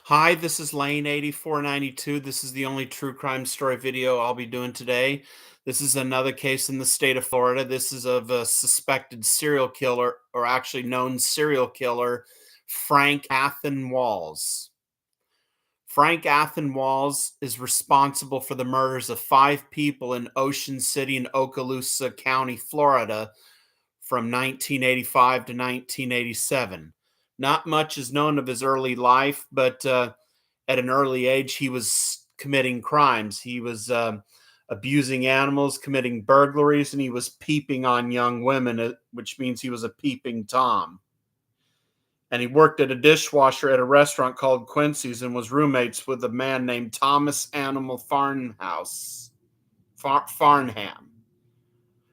Hi, this is Lane 8492. This is the only true crime story video I'll be doing today. This is another case in the state of Florida. This is of a suspected serial killer, or actually known serial killer, Frank Athen Walls. Frank Athen Walls is responsible for the murders of five people in Ocean City and Okaloosa County, Florida, from 1985 to 1987. Not much is known of his early life, but at an early age, he was committing crimes. He was abusing animals, committing burglaries, and he was peeping on young women, which means he was a peeping Tom. And he worked at a dishwasher at a restaurant called Quincy's and was roommates with a man named Thomas Animal Farnham.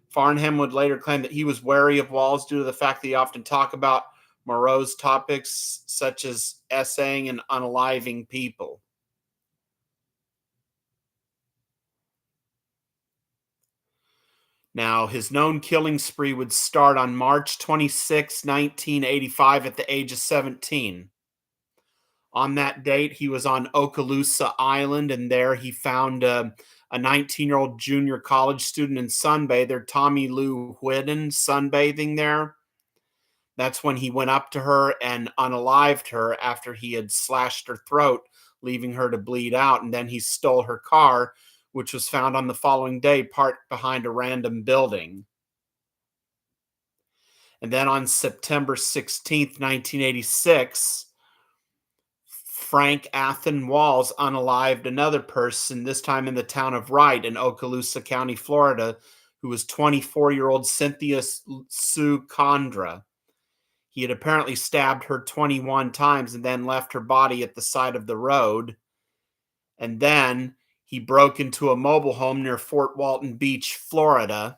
Farnham would later claim that he was wary of Walls due to the fact that he often talked about morose topics such as essaying and unaliving people. Now, his known killing spree would start on March 26, 1985, at the age of 17. On that date, he was on Okaloosa Island, and there he found a 19-year-old junior college student and sunbather, Tommy Lou Whidden, sunbathing there. That's when he went up to her and unalived her after he had slashed her throat, leaving her to bleed out. And then he stole her car, which was found on the following day parked behind a random building. And then on September 16th, 1986, Frank Athen Walls unalived another person, this time in the town of Wright in Okaloosa County, Florida, who was 24-year-old Cynthia Sue Condra. He had apparently stabbed her 21 times and then left her body at the side of the road. And then he broke into a mobile home near Fort Walton Beach, Florida,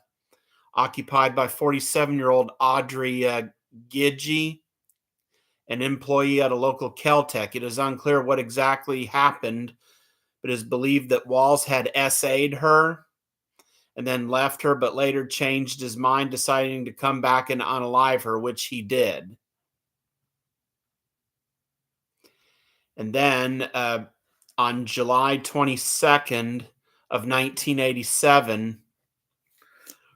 occupied by 47-year-old Audrey Gidgey, an employee at a local Caltech. It is unclear what exactly happened, but it is believed that Walls had SA'd her and then left her, but later changed his mind, deciding to come back and unalive her, which he did. And then on July 22nd of 1987,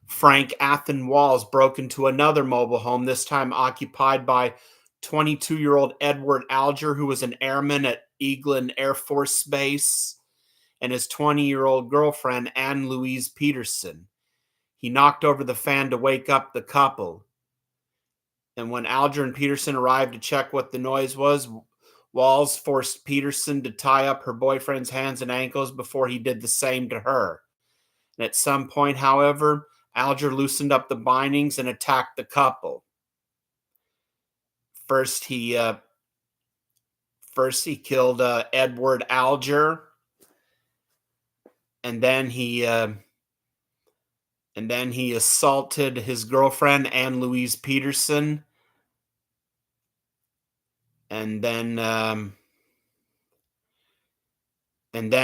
Frank Athen Walls broke into another mobile home, this time occupied by 22-year-old Edward Alger, who was an airman at Eglin Air Force Base, and his 20-year-old girlfriend, Ann Louise Peterson. He knocked over the fan to wake up the couple. And when Alger and Peterson arrived to check what the noise was, Walls forced Peterson to tie up her boyfriend's hands and ankles before he did the same to her. And at some point, however, Alger loosened up the bindings and attacked the couple. First, he killed Edward Alger, and then he assaulted his girlfriend, Ann Louise Peterson, and then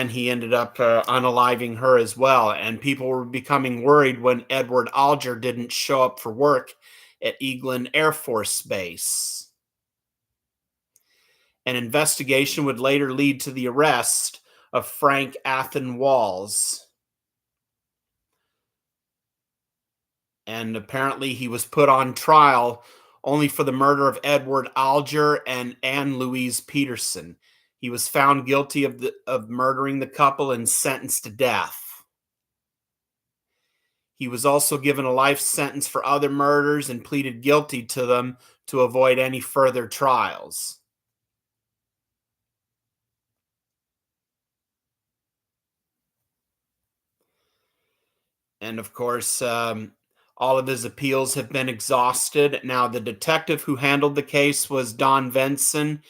he ended up unaliving her as well. And people were becoming worried when Edward Alger didn't show up for work at Eglin Air Force Base. An investigation would later lead to the arrest of Frank Athen Walls. And apparently he was put on trial only for the murder of Edward Alger and Ann Louise Peterson. He was found guilty of murdering the couple and sentenced to death. He was also given a life sentence for other murders and pleaded guilty to them to avoid any further trials. And of course, all of his appeals have been exhausted. Now, the detective who handled the case was Don Venson.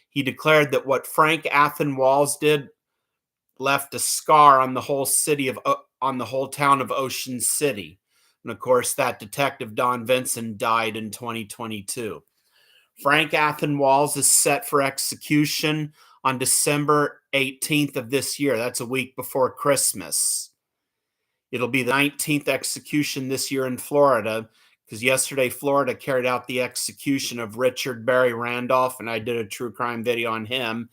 He declared that what Frank Athen Walls did left a scar on the whole town of Ocean City. And of course, that detective, Don Venson, died in 2022. Frank Athen Walls is set for execution on December 18th of this year. That's a week before Christmas. It'll be the 19th execution this year in Florida, because yesterday Florida carried out the execution of Richard Barry Randolph, and I did a true crime video on him.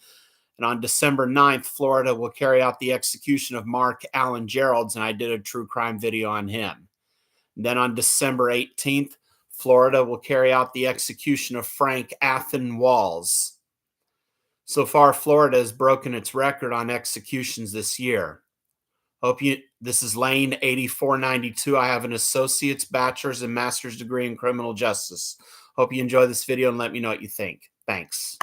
And on December 9th, Florida will carry out the execution of Mark Allen Geralds, and I did a true crime video on him. And then on December 18th, Florida will carry out the execution of Frank Athen Walls. So far, Florida has broken its record on executions this year. This is Lane 8492. I have an associate's, bachelor's, and master's degree in criminal justice. Hope you enjoy this video and let me know what you think. Thanks.